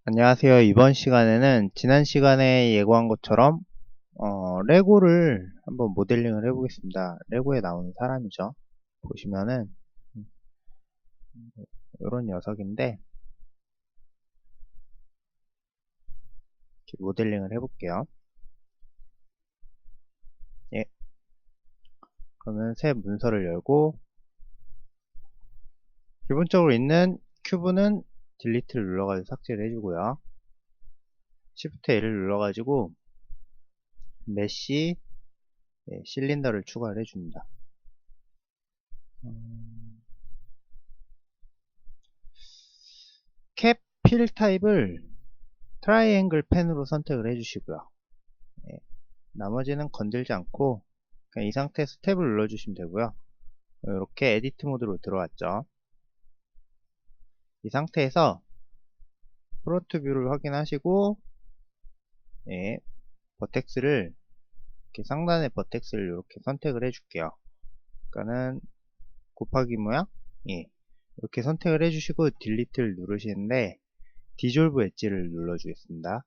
안녕하세요. 이번 시간에는 지난 시간에 예고한 것처럼 레고를 한번 모델링을 해보겠습니다. 레고에 나오는 사람이죠. 보시면은 이런 녀석인데 이렇게 모델링을 해볼게요. 예, 그러면 새 문서를 열고 기본적으로 있는 큐브는 딜리트를 눌러가지고 삭제를 해주고요. Shift L을 눌러가지고 메쉬 실린더를 추가를 해줍니다. 캡 필 타입을 트라이앵글 펜으로 선택을 해주시고요. 나머지는 건들지 않고 그냥 이 상태에서 탭을 눌러주시면 되고요. 이렇게 에디트 모드로 들어왔죠. 이 상태에서 프론트 뷰를 확인하시고 버텍스를 이렇게 상단의 버텍스를 이렇게 선택을 해줄게요. 그러니까는 곱하기 모양 이렇게 선택을 해주시고 딜리트를 누르시는데 디졸브 엣지를 눌러주겠습니다.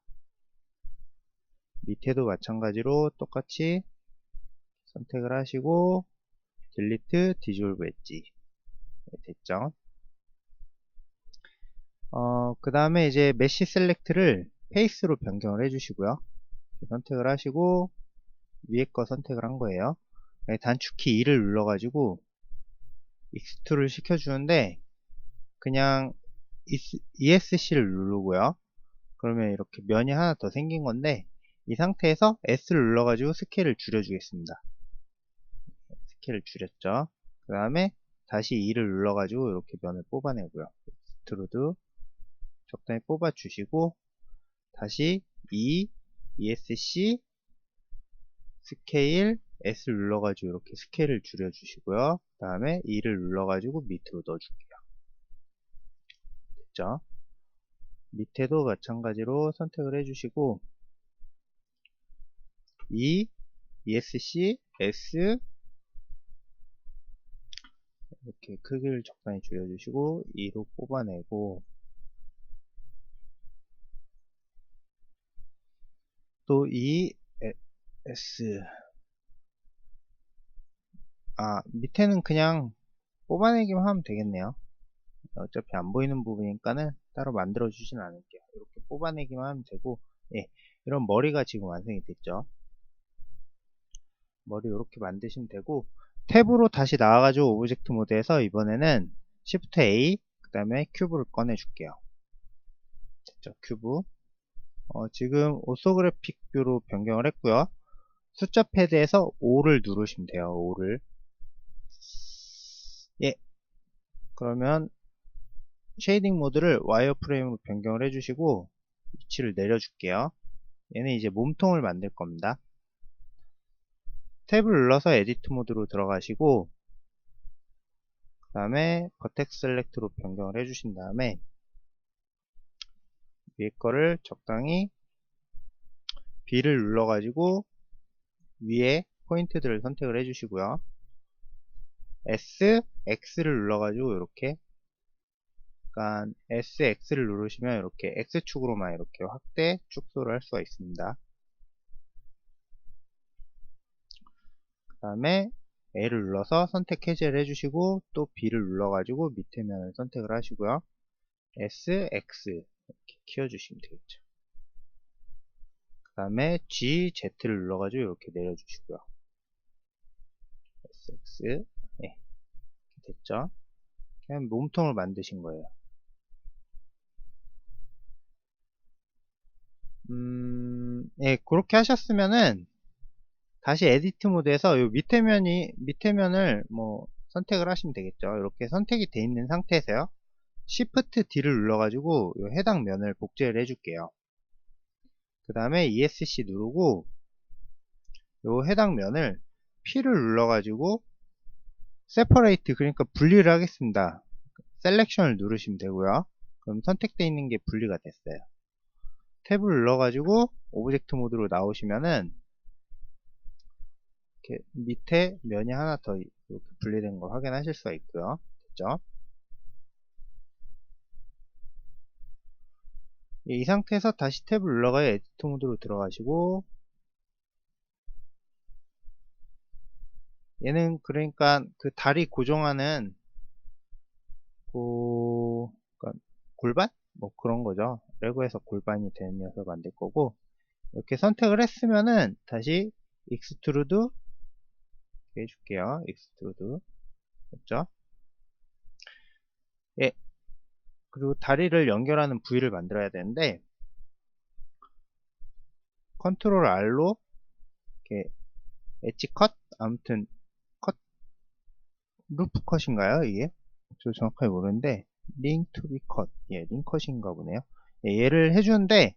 밑에도 마찬가지로 똑같이 선택을 하시고 딜리트 디졸브 엣지 됐죠. 그 다음에 이제 메쉬 셀렉트를 페이스로 변경을 해주시고요. 선택을 하시고 위에 거 선택을 한 거예요. 단축키 2를 눌러가지고 익스트루를 시켜주는데 그냥 ESC를 누르고요. 그러면 이렇게 면이 하나 더 생긴 건데 이 상태에서 S를 눌러가지고 스케일을 줄여주겠습니다. 스케일을 줄였죠. 그 다음에 다시 2를 눌러가지고 이렇게 면을 뽑아내고요. 익스트루드 적당히 뽑아주시고 다시 2, ESC, 스케일, S를 눌러가지고 이렇게 스케일을 줄여주시고요. 그 다음에 2를 눌러가지고 밑으로 넣어줄게요. 됐죠? 밑에도 마찬가지로 선택을 해주시고 2, ESC, S 이렇게 크기를 적당히 줄여주시고 2로 뽑아내고 또 2, S 밑에는 그냥 뽑아내기만 하면 되겠네요. 어차피 안 보이는 부분이니까는 따로 만들어 주진 않을게요. 이렇게 뽑아내기만 하면 되고 이런 머리가 지금 완성이 됐죠. 머리 이렇게 만드시면 되고 탭으로 다시 나와가지고 오브젝트 모드에서 이번에는 Shift A 그 다음에 큐브를 꺼내 줄게요. 됐죠? 큐브 지금 오소그래픽 뷰로 변경을 했고요. 숫자 패드에서 5를 누르시면 돼요. 5를 그러면 쉐이딩 모드를 와이어프레임으로 변경을 해주시고 위치를 내려줄게요. 얘는 이제 몸통을 만들 겁니다. 탭을 눌러서 에디트 모드로 들어가시고 그 다음에 버텍스 셀렉트로 변경을 해주신 다음에 위에 거를 적당히 B를 눌러가지고 위에 포인트들을 선택을 해주시고요. S, X를 눌러가지고 이렇게 그러니까 S, X를 누르시면 이렇게 X축으로만 이렇게 확대, 축소를 할 수가 있습니다. 그 다음에 A를 눌러서 선택 해제를 해주시고 또 B를 눌러가지고 밑에 면을 선택을 하시고요. S, X 이렇게 키워주시면 되겠죠. 그 다음에 G, Z를 눌러가지고 이렇게 내려주시고요. S, X 됐죠? 그냥 몸통을 만드신 거예요. 그렇게 하셨으면은 다시 에디트 모드에서 요 밑에 면을 뭐 선택을 하시면 되겠죠. 이렇게 선택이 돼 있는 상태에서요. Shift D를 눌러가지고 요 해당 면을 복제를 해줄게요. 그 다음에 ESC 누르고 요 해당 면을 P를 눌러가지고 Separate 그러니까 분리를 하겠습니다. 셀렉션을 누르시면 되고요. 그럼 선택되어 있는 게 분리가 됐어요. 탭을 눌러가지고 오브젝트 모드로 나오시면은 이렇게 밑에 면이 하나 더 이렇게 분리된 걸 확인하실 수가 있고요. 됐죠? 이 상태에서 다시 탭을 눌러가요. 에디트 모드로 들어가시고, 얘는 그러니까 그 다리 고정하는 그러니까 골반? 뭐 그런 거죠. 레고에서 골반이 되는 녀석을 만들 거고, 이렇게 선택을 했으면은 다시 익스트루드 해줄게요. 익스트루드 됐죠? 예. 그리고 다리를 연결하는 부위를 만들어야 되는데 컨트롤 R로 이렇게 엣지 컷, 아무튼 컷, 루프 컷인가요 이게? 저 정확하게 모르는데 링 투비 컷, 예, 링 컷인가 보네요. 예, 얘를 해주는데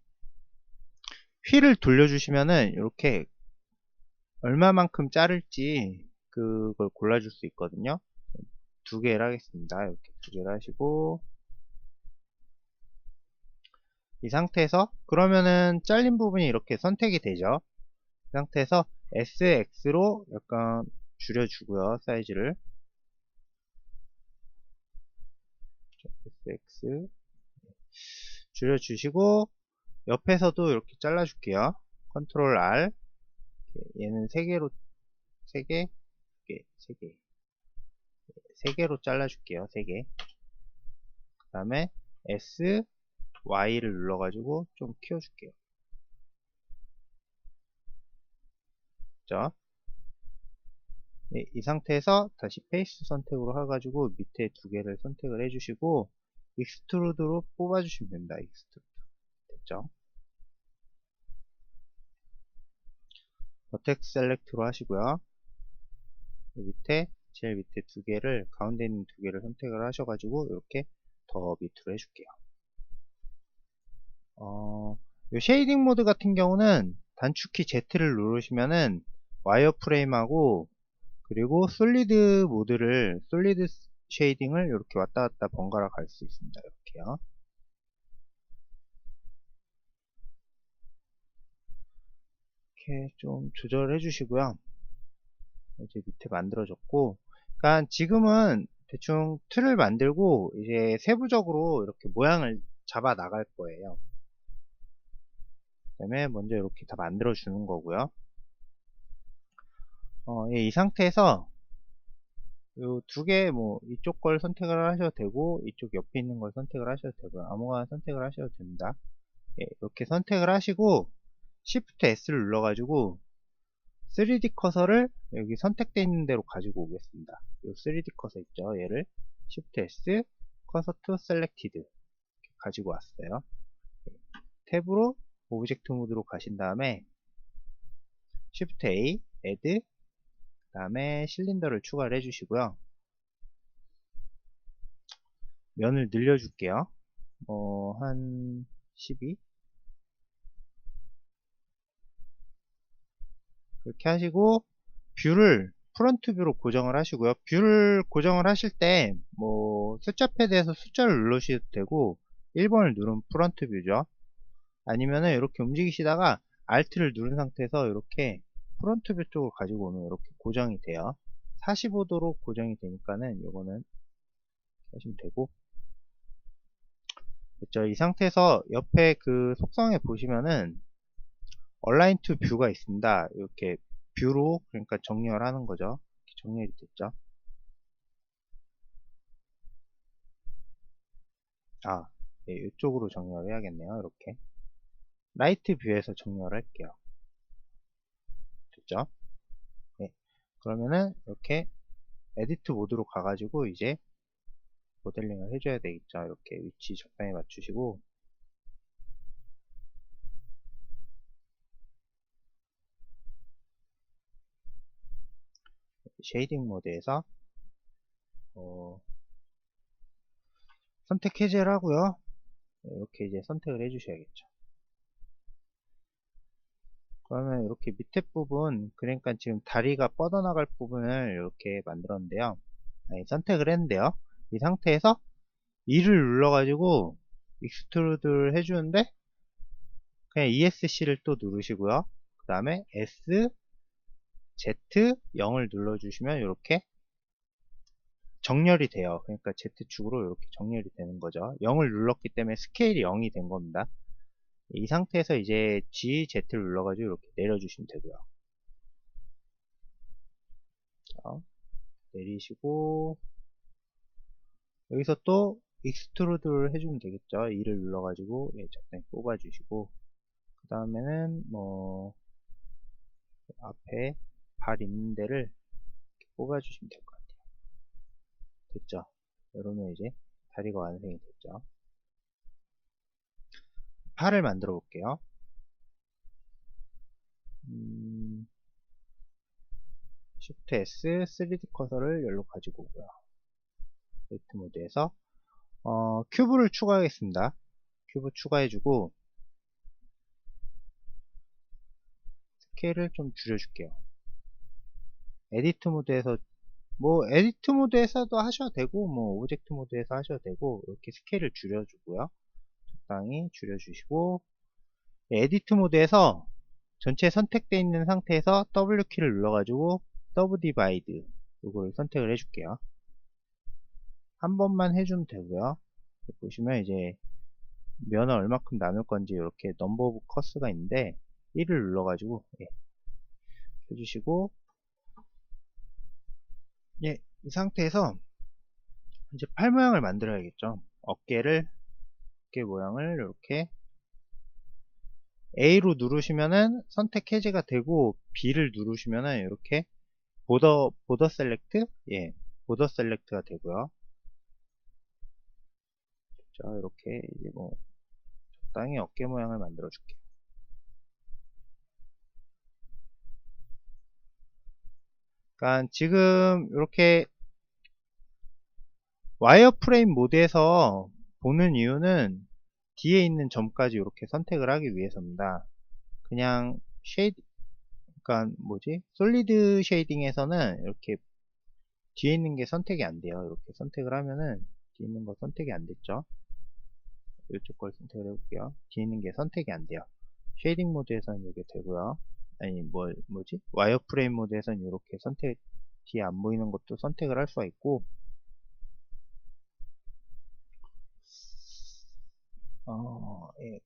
휠을 돌려주시면은 이렇게 얼마만큼 자를지 그걸 골라줄 수 있거든요. 두 개를 하겠습니다. 이렇게 두 개를 하시고, 이 상태에서 그러면은 잘린 부분이 이렇게 선택이 되죠. 이 상태에서 SX로 약간 줄여주고요. 사이즈를 SX 줄여주시고, 옆에서도 이렇게 잘라줄게요. 컨트롤 R, 얘는 3개로 3개, 3개, 3개로 잘라줄게요. 3개. 그 다음에 S, Y를 눌러가지고 좀 키워줄게요. 자, 네, 이 상태에서 다시 페이스 선택으로 해가지고 밑에 두 개를 선택을 해주시고 익스트루드로 뽑아주시면 됩니다. 익스트루드 됐죠? 버텍스 셀렉트로 하시고요. 밑에 제일 밑에 두 개를 가운데 있는 두 개를 선택을 하셔가지고 이렇게 더 밑으로 해줄게요. 이 쉐이딩 모드 같은 경우는 단축키 Z를 누르시면은 와이어프레임하고 그리고 솔리드 모드를 솔리드 쉐이딩을 이렇게 왔다 갔다 번갈아 갈 수 있습니다. 이렇게요. 이렇게 좀 조절해 주시고요. 이제 밑에 만들어졌고, 그러니까 지금은 대충 틀을 만들고 이제 세부적으로 이렇게 모양을 잡아 나갈 거예요. 그다음에 먼저 이렇게 다 만들어 주는 거고요. 예, 이 상태에서 요 두 개 뭐 이쪽 걸 선택을 하셔도 되고 이쪽 옆에 있는 걸 선택을 하셔도 되고요. 아무거나 선택을 하셔도 됩니다. 예, 이렇게 선택을 하시고 Shift S를 눌러가지고 3D 커서를 여기 선택되어 있는 대로 가지고 오겠습니다. 이 3D 커서 있죠. 얘를 Shift S, 커서 to selected 가지고 왔어요. 탭으로 오브젝트 모드로 가신 다음에 Shift A, Add, 그 다음에 실린더를 추가를 해주시고요. 면을 늘려줄게요. 한 12? 그렇게 하시고 뷰를 프론트 뷰로 고정을 하시고요. 뷰를 고정을 하실 때 뭐 숫자 패드에서 숫자를 누르셔도 되고 1번을 누르면 프론트 뷰죠. 아니면은 이렇게 움직이시다가 Alt를 누른 상태에서 이렇게 프론트 뷰 쪽으로 가지고 오면 이렇게 고정이 돼요. 45도로 고정이 되니까는 이거는 하시면 되고 됐죠. 이 상태에서 옆에 그 속성에 보시면은 얼라인 투 뷰가 있습니다. 이렇게 뷰로 그러니까 정렬하는 거죠. 이렇게 정렬이 됐죠. 아, 네, 이쪽으로 정렬을 해야겠네요. 이렇게 라이트 뷰에서 정렬할게요. 됐죠? 네. 그러면은 이렇게 에디트 모드로 가가지고 이제 모델링을 해줘야 되겠죠. 이렇게 위치 적당히 맞추시고 쉐이딩 모드에서 선택 해제를 하고요. 이렇게 이제 선택을 해주셔야겠죠. 그러면 이렇게 밑에 부분, 그러니까 지금 다리가 뻗어나갈 부분을 이렇게 만들었는데요. 아니, 선택을 했는데요. 이 상태에서 2를 눌러가지고 익스트루드를 해주는데 그냥 ESC를 또 누르시고요. 그 다음에 S, Z, 0을 눌러주시면 이렇게 정렬이 돼요. 그러니까 Z축으로 이렇게 정렬이 되는 거죠. 0을 눌렀기 때문에 스케일이 0이 된 겁니다. 이 상태에서 이제 G, Z를 눌러가지고 이렇게 내려주시면 되고요. 자, 내리시고 여기서 또 익스트루드를 해주면 되겠죠. 2를 눌러가지고 적당히 뽑아주시고 그 다음에는 뭐 앞에 발 있는 데를 이렇게 뽑아주시면 될 것 같아요. 됐죠? 이러면 이제 다리가 완성이 됐죠. 팔을 만들어 볼게요. Shift S 3D 커서를 여기로 가지고 오고요. 레이트 모드에서 큐브를 추가하겠습니다. 큐브 추가해주고 스케일을 좀 줄여줄게요. 에디트 모드에서 뭐 에디트 모드에서도 하셔도 되고 뭐 오브젝트 모드에서 하셔도 되고 이렇게 스케일을 줄여주고요. 적당히 줄여주시고 에디트 모드에서 전체 선택되어 있는 상태에서 W키를 눌러가지고 서브디바이드 이걸 선택을 해줄게요. 한 번만 해주면 되고요. 보시면 이제 면은 얼마큼 남을 건지 이렇게 넘버 오브 커스가 있는데 1을 눌러가지고 해주시고 이 상태에서 이제 팔 모양을 만들어야겠죠. 어깨 모양을 이렇게 A로 누르시면은 선택 해제가 되고 B를 누르시면은 이렇게 보더 셀렉트 보더 셀렉트가 되고요. 자, 이렇게 이제 뭐 적당히 어깨 모양을 만들어 줄게요. 그러니까 지금 이렇게 와이어프레임 모드에서 보는 이유는 뒤에 있는 점까지 이렇게 선택을 하기 위해서입니다. 그냥 쉐이드, 그러니까 뭐지? 솔리드 쉐이딩에서는 이렇게 뒤에 있는 게 선택이 안 돼요. 이렇게 선택을 하면은 뒤에 있는 거 선택이 안 됐죠. 이쪽 걸 선택을 해볼게요. 뒤에 있는 게 선택이 안 돼요. 쉐이딩 모드에서는 이게 되고요. 아니 뭐지? 와이어프레임 모드에서는 이렇게 선택 뒤에 안 보이는 것도 선택을 할 수가 있고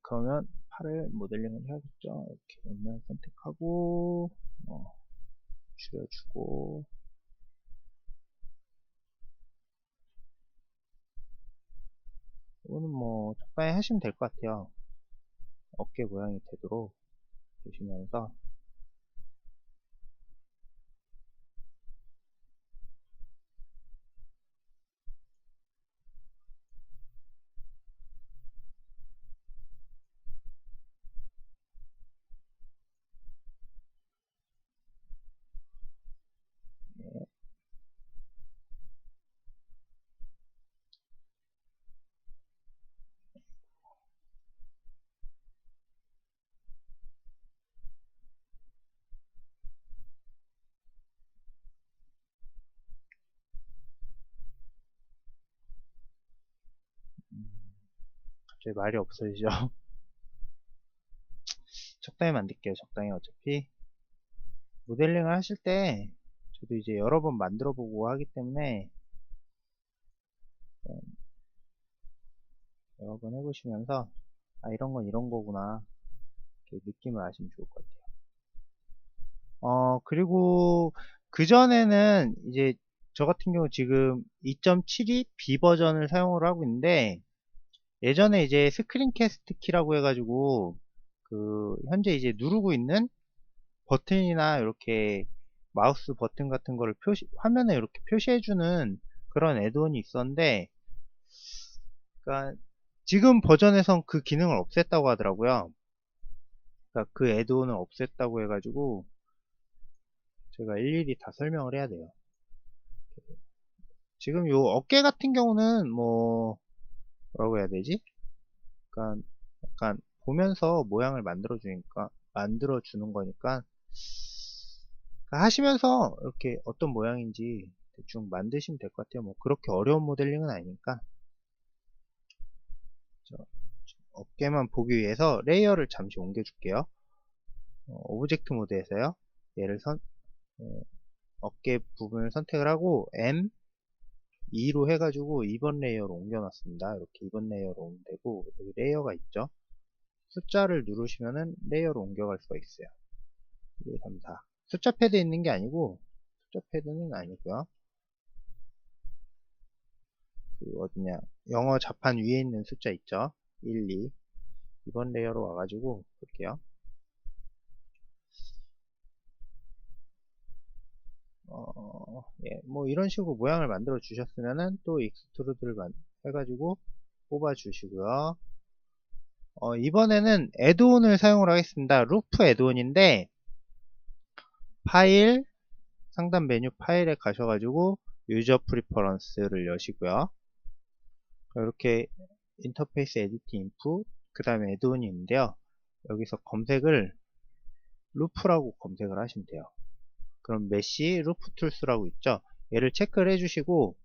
그러면 팔을 모델링을 해야겠죠. 이렇게 옆면 선택하고 줄여주고 이거는 뭐 적당히 하시면 될 것 같아요. 어깨 모양이 되도록 보시면서 갑자기 말이 없어지죠. 적당히 만들게요. 적당히 어차피 모델링을 하실 때 저도 이제 여러 번 만들어 보고 하기 때문에 여러 번 해보시면서 이런 건 이런 거구나 이렇게 느낌을 아시면 좋을 것 같아요. 그리고 그전에는 이제 저 같은 경우 지금 2.72 B 버전을 사용을 하고 있는데 예전에 이제 스크린캐스트 키라고 해가지고 현재 이제 누르고 있는 버튼이나 이렇게 마우스 버튼 같은 거를 화면에 이렇게 표시해주는 그런 애드온이 있었는데 그러니까 지금 버전에선 그 기능을 없앴다고 하더라고요. 그러니까 그 애드온을 없앴다고 해가지고 제가 일일이 다 설명을 해야 돼요. 지금 요 어깨 같은 경우는 뭐라고 해야 되지? 약간 보면서 모양을 만들어 주는 거니까 하시면서 이렇게 어떤 모양인지 대충 만드시면 될 것 같아요. 뭐 그렇게 어려운 모델링은 아니니까. 어깨만 보기 위해서 레이어를 잠시 옮겨 줄게요. 오브젝트 모드에서요. 얘를 어깨 부분을 선택을 하고 M2로 해가지고 2번 레이어로 옮겨 놨습니다. 이렇게 2번 레이어로 오면 되고 여기 레이어가 있죠. 숫자를 누르시면은 레이어로 옮겨갈 수가 있어요. 1, 2, 3, 4. 숫자 패드 있는 게 아니고, 숫자 패드는 아니고요. 그 어디냐, 영어 자판 위에 있는 숫자 있죠? 1, 2. 이번 레이어로 와가지고 볼게요. 예, 뭐 이런 식으로 모양을 만들어 주셨으면은 또 익스트루드를 해가지고 뽑아 주시고요. 이번에는 애드온을 사용을 하겠습니다. 루프 애드온인데, 파일, 상단 메뉴 파일에 가셔가지고 유저 프리퍼런스를 여시고요. 이렇게 인터페이스 에디팅 인풋, 그 다음에 애드온이 있는데요. 여기서 검색을 루프라고 검색을 하시면 돼요. 그럼 메시 루프 툴스라고 있죠. 얘를 체크를 해주시고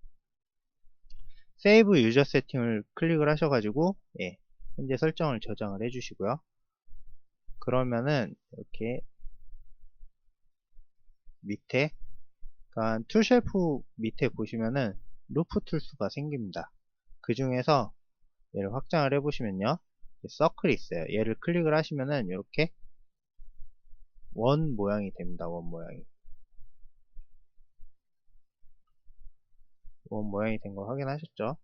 세이브 유저 세팅을 클릭을 하셔가지고 예, 현재 설정을 저장을 해주시고요. 그러면은 이렇게 밑에 그러니까 툴쉘프 밑에 보시면은 루프 툴스가 생깁니다. 그 중에서 얘를 확장을 해보시면요, 서클이 있어요. 얘를 클릭을 하시면은 이렇게 원 모양이 됩니다. 원 모양이 된 거 확인하셨죠?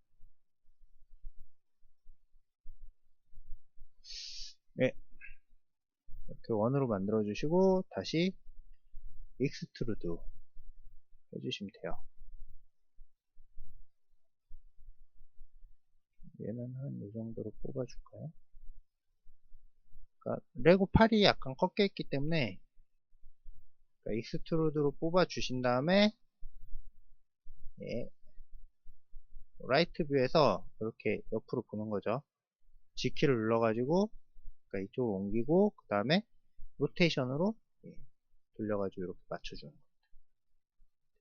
네, 이렇게 원으로 만들어 주시고 다시 익스트루드 해주시면 돼요. 얘는 한 이 정도로 뽑아줄까요? 그러니까 레고 팔이 약간 꺾여 있기 때문에 그러니까 익스트루드로 뽑아 주신 다음에 예, 라이트 뷰에서 이렇게 옆으로 보는 거죠. G키를 눌러가지고 그러니까 이쪽으로 옮기고 그 다음에 로테이션으로 예, 돌려가지고 이렇게 맞춰주는 거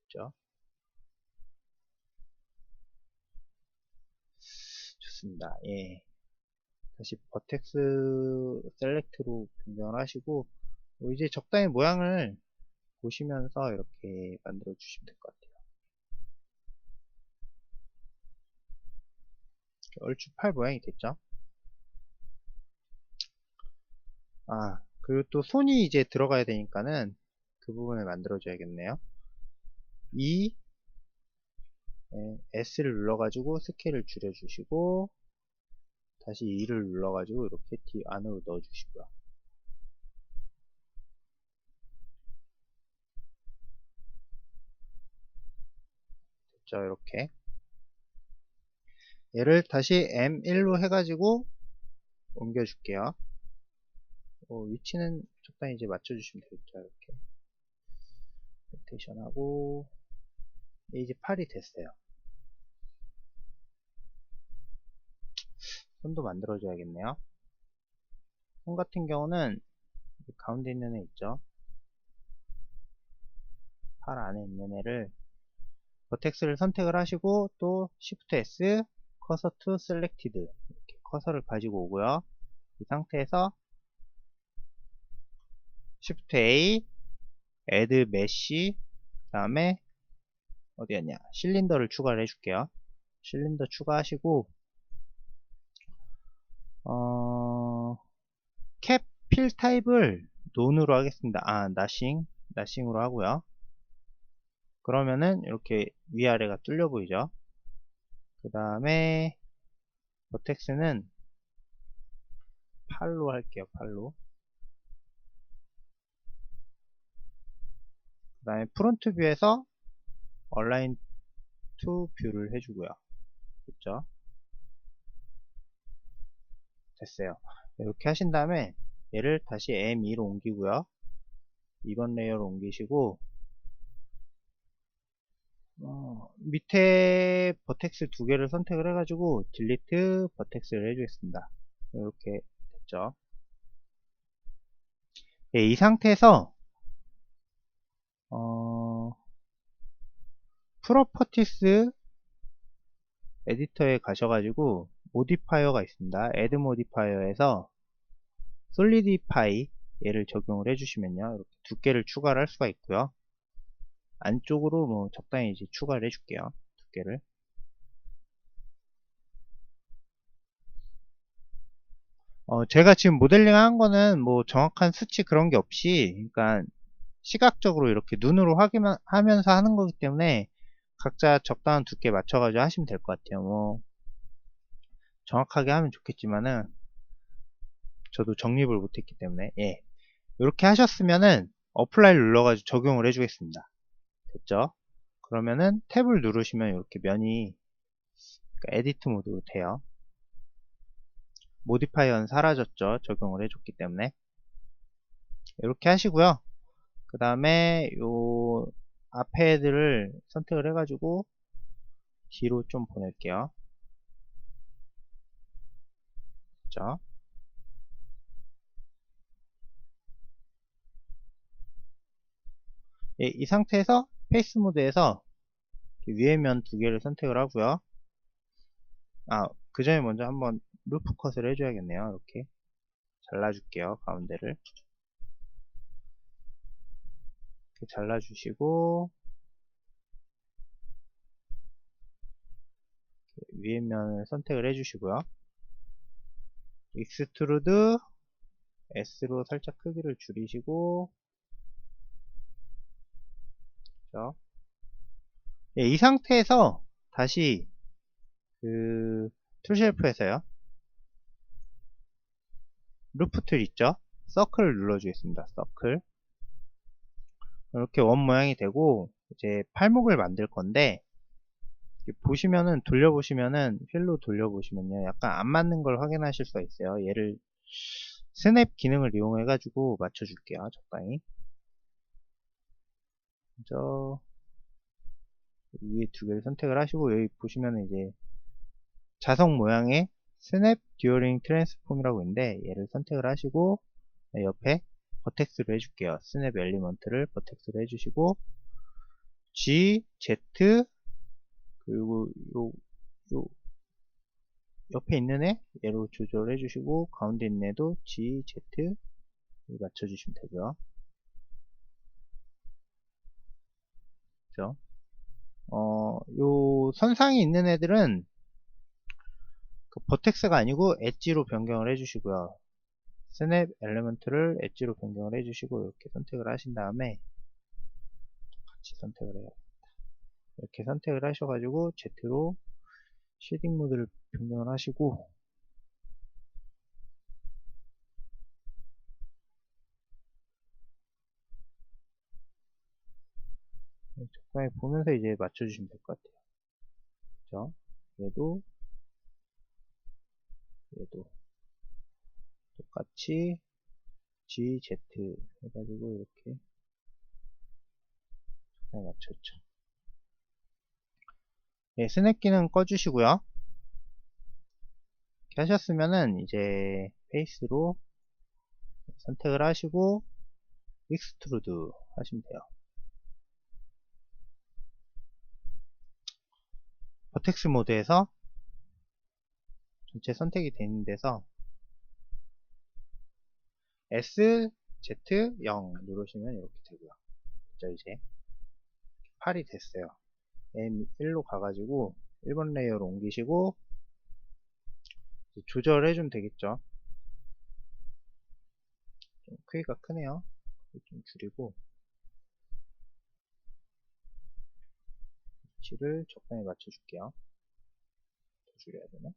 됐죠? 좋습니다. 예. 다시 버텍스 셀렉트로 변경을 하시고 이제 적당히 모양을 보시면서 이렇게 만들어 주시면 될 것 같아요. 얼추 팔 모양이 됐죠? 그리고 또 손이 이제 들어가야 되니까는 그 부분을 만들어 줘야겠네요. S를 눌러가지고 스케일을 줄여주시고 다시 2를 눌러가지고 이렇게 D 안으로 넣어주시고요. 됐죠? 이렇게 얘를 다시 M1로 해가지고 옮겨줄게요. 위치는 적당히 이제 맞춰주시면 되겠죠. 이렇게 로테이션 하고 이제 팔이 됐어요. 손도 만들어줘야겠네요. 손 같은 경우는 가운데 있는 애 있죠. 팔 안에 있는 애를 버텍스를 선택을 하시고 또 Shift S 커서 to selected 이렇게 커서를 가지고 오고요. 이 상태에서 Shift A Add Mesh 그 다음에 어디였냐 실린더를 추가를 해줄게요. 실린더 추가하시고 캡 필 타입을 논으로 하겠습니다. 나싱으로 하고요. 그러면은 이렇게 위아래가 뚫려 보이죠. 그 다음에 버텍스는 8로 할게요. 8로. 그 다음에 프론트 뷰에서 얼라인 투 뷰를 해주고요. 됐죠? 됐어요. 이렇게 하신 다음에 얘를 다시 M2로 옮기고요. 2번 레이어로 옮기시고 밑에 버텍스 두 개를 선택을 해가지고 딜리트 버텍스를 해주겠습니다. 이렇게 됐죠. 네, 이 상태에서 프로퍼티스 에디터에 가셔가지고 모디파이어가 있습니다. 애드 모디파이어에서 솔리디파이 얘를 적용을 해주시면요. 이렇게 두께를 추가를 할 수가 있고요. 안쪽으로 뭐 적당히 이제 추가를 해줄게요. 두께를. 제가 지금 모델링 한 거는 뭐 정확한 수치 그런 게 없이, 그러니까 시각적으로 이렇게 눈으로 확인하면서 하는 거기 때문에 각자 적당한 두께 맞춰가지고 하시면 될 것 같아요. 뭐 정확하게 하면 좋겠지만은 저도 정립을 못했기 때문에. 예, 이렇게 하셨으면은 어플라이를 눌러가지고 적용을 해주겠습니다. 됐죠? 그러면은 탭을 누르시면 이렇게 면이, 그러니까 에디트 모드로 돼요. 모디파이어는 사라졌죠, 적용을 해줬기 때문에. 이렇게 하시고요. 그 다음에 요 앞에 애들을 선택을 해가지고 뒤로 좀 보낼게요. 그죠? 예, 이 상태에서 페이스 모드에서 위에 면 두 개를 선택을 하고요. 그 전에 먼저 한번 루프 컷을 해줘야겠네요. 이렇게 잘라줄게요. 가운데를 이렇게 잘라주시고, 위에 면을 선택을 해주시고요. 익스트루드 S로 살짝 크기를 줄이시고, 그죠? 예, 이 상태에서 다시 그 툴쉘프에서요, 루프 툴 있죠? 서클을 눌러주겠습니다. 서클. 이렇게 원 모양이 되고, 이제 팔목을 만들 건데, 보시면은, 돌려보시면은, 휠로 돌려보시면요, 약간 안 맞는 걸 확인하실 수가 있어요. 얘를 스냅 기능을 이용해 가지고 맞춰줄게요. 적당히. 먼저 위에 두 개를 선택을 하시고, 여기 보시면은 이제 자석 모양의 스냅 듀어링 트랜스폼이라고 있는데, 얘를 선택을 하시고, 옆에 버텍스로 해줄게요. 스냅 엘리먼트를 버텍스로 해주시고, G, Z, 그리고 요 옆에 있는 애 얘로 조절해 주시고, 가운데 있는 애도 G, Z 맞춰 주시면 되고요. 그죠? 요 선상에 있는 애들은 그 버텍스가 아니고 엣지로 변경을 해 주시고요. 스냅 엘리먼트를 엣지로 변경을 해 주시고, 이렇게 선택을 하신 다음에 같이 선택을 해요. 이렇게 선택을 하셔가지고 Z로 쉐딩 모드를 변경을 하시고, 적당히 보면서 이제 맞춰주시면 될 것 같아요. 그죠? 얘도 얘도 똑같이 G, Z 해가지고 이렇게 잘 맞췄죠. 예, 스냅 기능 꺼주시고요. 이렇게 하셨으면은 이제 페이스로 선택을 하시고 익스트루드 하시면 돼요. 버텍스 모드에서 전체 선택이 되는 데서 S, Z, 0 누르시면 이렇게 되고요. 그죠? 이제 8이 됐어요. M1로 가가지고 1번 레이어로 옮기시고 조절해주면 되겠죠. 좀 크기가 크네요. 좀 줄이고 위치를 적당히 맞춰줄게요. 더 줄여야 되나?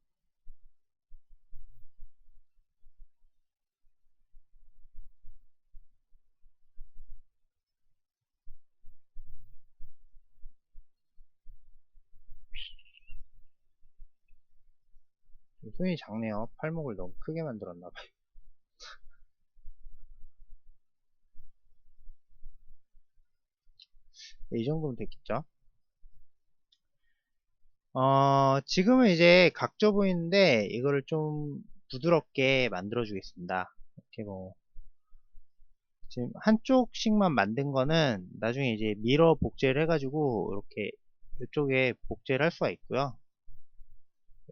손이 작네요. 팔목을 너무 크게 만들었나봐요. 네, 이 정도면 됐겠죠? 지금은 이제 각져 보이는데 이거를 좀 부드럽게 만들어 주겠습니다. 이렇게 뭐 지금 한쪽씩만 만든 거는 나중에 이제 미러 복제를 해가지고 이렇게 이쪽에 복제를 할 수가 있고요.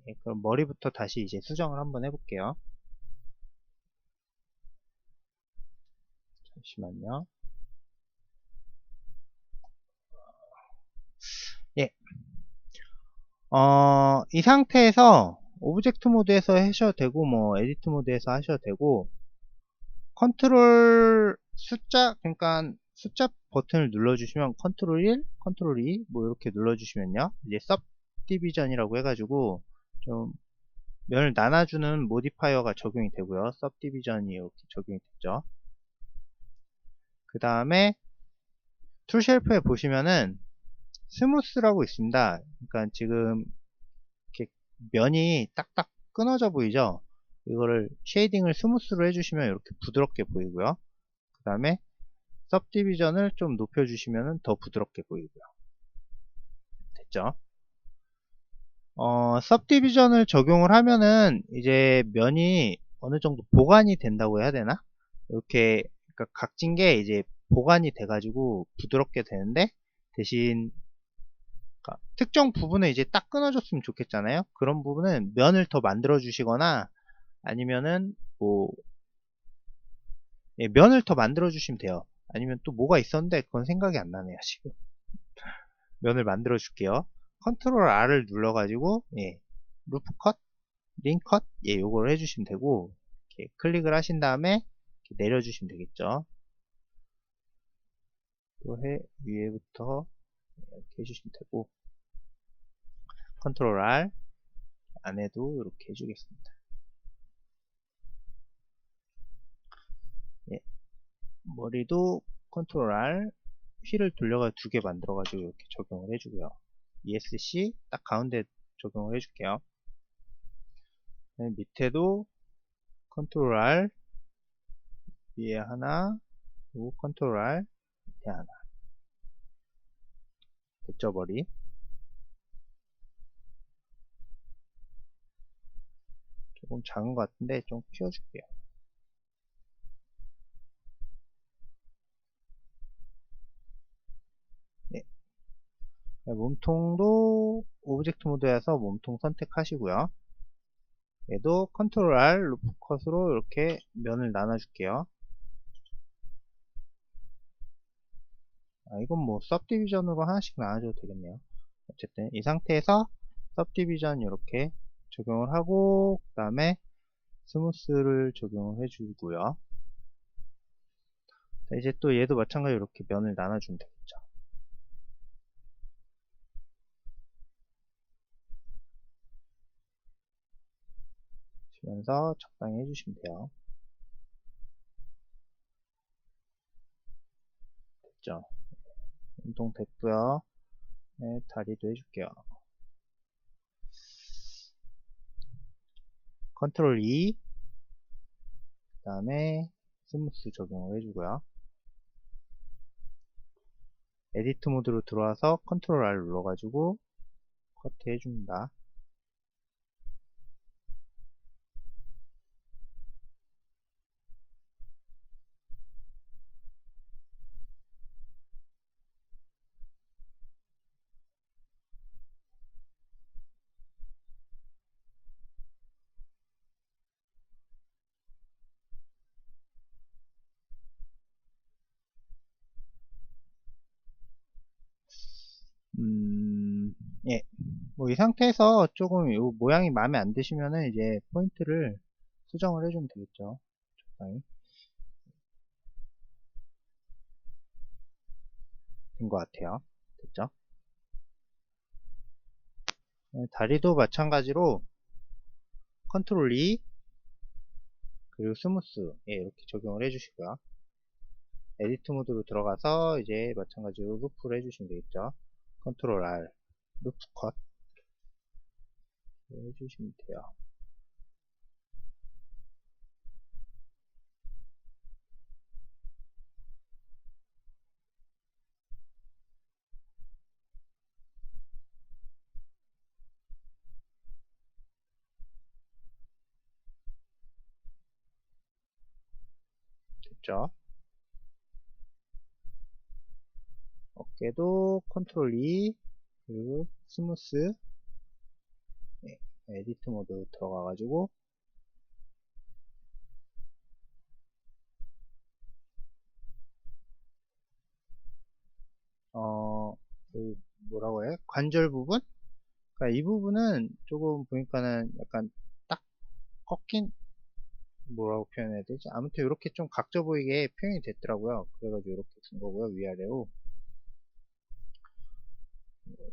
네, 그럼 머리부터 다시 이제 수정을 한번 해볼게요. 잠시만요. 예, 이 상태에서 오브젝트 모드에서 하셔도 되고 뭐 에디트 모드에서 하셔도 되고, 컨트롤 숫자, 그러니까 숫자 버튼을 눌러주시면 컨트롤 1, 컨트롤 2 뭐 이렇게 눌러주시면요, 이제 섭 디비전이라고 해가지고 좀 면을 나눠주는 모디파이어가 적용이 되고요. 섭 디비전이 이렇게 적용이 됐죠. 그 다음에 툴 쉘프에 보시면은 스무스라고 있습니다. 그러니까 지금 이렇게 면이 딱딱 끊어져 보이죠? 이거를 쉐이딩을 스무스로 해주시면 이렇게 부드럽게 보이고요. 그 다음에 सब디비전을 좀 높여주시면 더 부드럽게 보이고요. 됐죠? सब디비전을 적용을 하면은 이제 면이 어느 정도 보관이 된다고 해야 되나? 이렇게 그러니까 각진 게 이제 보관이 돼가지고 부드럽게 되는데, 대신 그러니까 특정 부분에 이제 딱 끊어줬으면 좋겠잖아요. 그런 부분은 면을 더 만들어 주시거나 아니면은 뭐 면을 더 만들어 주시면 돼요. 아니면 또 뭐가 있었는데 그건 생각이 안 나네요 지금. 면을 만들어 줄게요. 컨트롤 R을 눌러 가지고 루프 컷, 링 컷, 요걸 해주시면 되고, 이렇게 클릭을 하신 다음에 이렇게 내려주시면 되겠죠. 또 위에부터 이렇게 해주시면 되고, 컨트롤 R 안에도 이렇게 해주겠습니다. 예, 머리도 컨트롤 R 휠을 돌려가 두 개 만들어 가지고 이렇게 적용을 해주고요. ESC 딱 가운데 적용을 해줄게요. 밑에도 컨트롤 R 위에 하나, 그리고 컨트롤 R 밑에 하나. 됐죠, 머리? 조금 작은 것 같은데 좀 키워줄게요. 네. 몸통도 오브젝트 모드에서 몸통 선택하시고요. 얘도 컨트롤 R 루프 컷으로 이렇게 면을 나눠줄게요. 이건 뭐 सब디비전으로 하나씩 나눠줘도 되겠네요. 어쨌든 이 상태에서 सब디비전 이렇게 적용을 하고, 그 다음에 스무스를 적용을 해주고요. 이제 또 얘도 마찬가지로 이렇게 면을 나눠주면 되겠죠. 주면서 적당히 해주시면 돼요. 됐죠? 운동 됐고요. 네, 다리도 해줄게요. 컨트롤 E, 그 다음에 스무스 적용을 해주고요. 에디트 모드로 들어와서 컨트롤 R 눌러가지고 커트 해줍니다. 예. 뭐 이 상태에서 조금 이 모양이 마음에 안 드시면은 이제 포인트를 수정을 해주면 되겠죠. 적당히 된 것 같아요. 됐죠? 다리도 마찬가지로 컨트롤 E 그리고 스무스 이렇게 적용을 해주시고요. 에디트 모드로 들어가서 이제 마찬가지로 루프를 해주시면 되겠죠. 컨트롤 R 루프 컷 해주시면 돼요. 됐죠? 어깨도 컨트롤 E 그리고 스무스 에디트 모드 들어가가지고 그 뭐라고 해요? 관절 부분? 그러니까 이 부분은 조금 보니까는 약간 딱 꺾인, 뭐라고 표현해야 되지? 아무튼 이렇게 좀 각져 보이게 표현이 됐더라고요. 그래가지고 이렇게 준 거고요. 위아래로.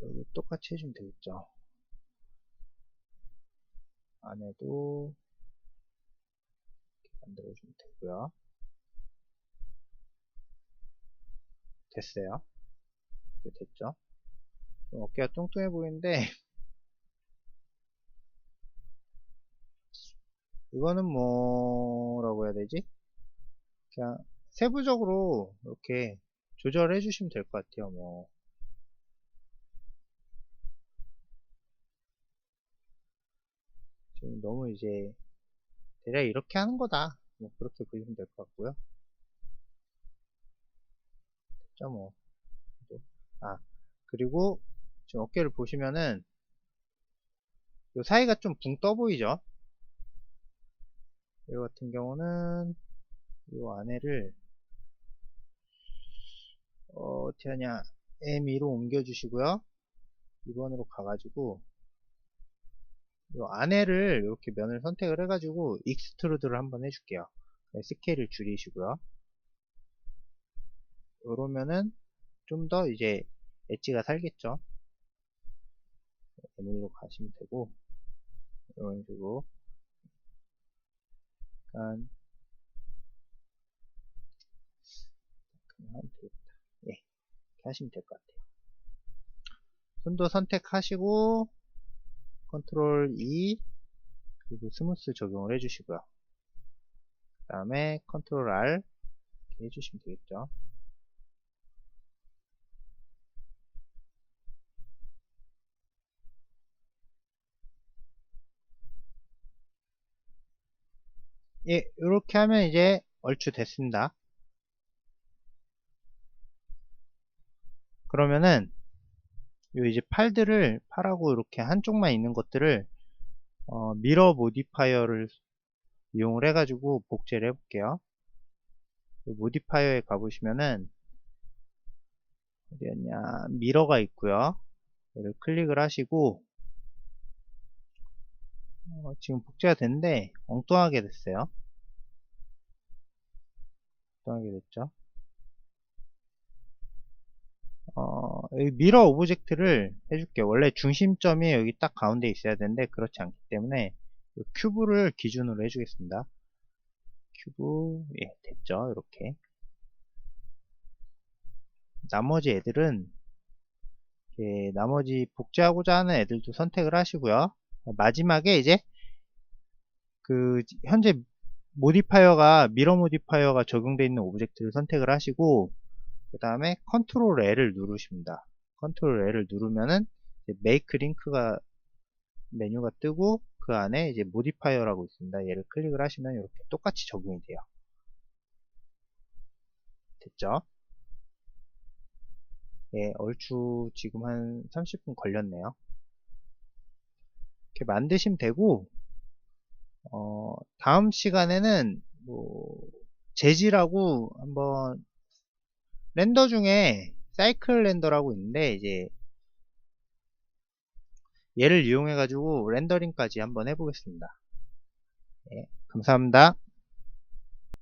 여기 똑같이 해주면 되겠죠. 안에도 만들어주면 되고요. 됐어요. 이렇게 됐죠. 좀 어깨가 뚱뚱해 보이는데 이거는 뭐라고 해야 되지? 그냥 세부적으로 이렇게 조절해 주시면 될 것 같아요. 뭐 지금 너무 이제 대략 이렇게 하는 거다. 뭐 그렇게 보시면 될 것 같고요. 됐죠 뭐. 아, 그리고 지금 어깨를 보시면은 요 사이가 좀 붕 떠 보이죠? 이 같은 경우는 요 안에를 어떻게 하냐, M2로 옮겨 주시고요. 2번으로 가가지고 요 안에를 이렇게 면을 선택을 해가지고 익스트루드를 한번 해줄게요. 스케일을 줄이시고요. 이러면은 좀 더 이제 엣지가 살겠죠. M1로 가시면 되고, 이런 식으로 약간 그냥 하면 되겠다. 예, 이렇게 하시면 될 것 같아요. 손도 선택하시고 컨트롤 E 그리고 스무스 적용을 해주시고요. 그 다음에 컨트롤 R 이렇게 해주시면 되겠죠. 예, 이렇게 하면 이제 얼추 됐습니다. 그러면은 요 이제 팔하고 이렇게 한쪽만 있는 것들을 미러 모디파이어를 이용을 해가지고 복제를 해볼게요. 모디파이어에 가보시면은 어디였냐, 미러가 있고요. 얘를 클릭을 하시고 지금 복제가 됐는데 엉뚱하게 됐어요. 엉뚱하게 됐죠. 여기 미러 오브젝트를 해줄게요. 원래 중심점이 여기 딱 가운데 있어야 되는데 그렇지 않기 때문에 큐브를 기준으로 해주겠습니다. 큐브, 예, 됐죠. 이렇게. 나머지 애들은 나머지 복제하고자 하는 애들도 선택을 하시고요. 마지막에 이제 그 현재 모디파이어가 미러 모디파이어가 적용되어 있는 오브젝트를 선택을 하시고 그 다음에 컨트롤 L을 누르십니다. 컨트롤 L을 누르면은 메이크 링크가 메뉴가 뜨고 그 안에 이제 모디파이어라고 있습니다. 얘를 클릭을 하시면 이렇게 똑같이 적용이 돼요. 됐죠? 예, 얼추 지금 한 30분 걸렸네요. 이렇게 만드시면 되고 다음 시간에는 뭐 재질하고 한번 렌더 중에 사이클 렌더라고 있는데 이제 얘를 이용해 가지고 렌더링까지 한번 해보겠습니다. 네, 감사합니다.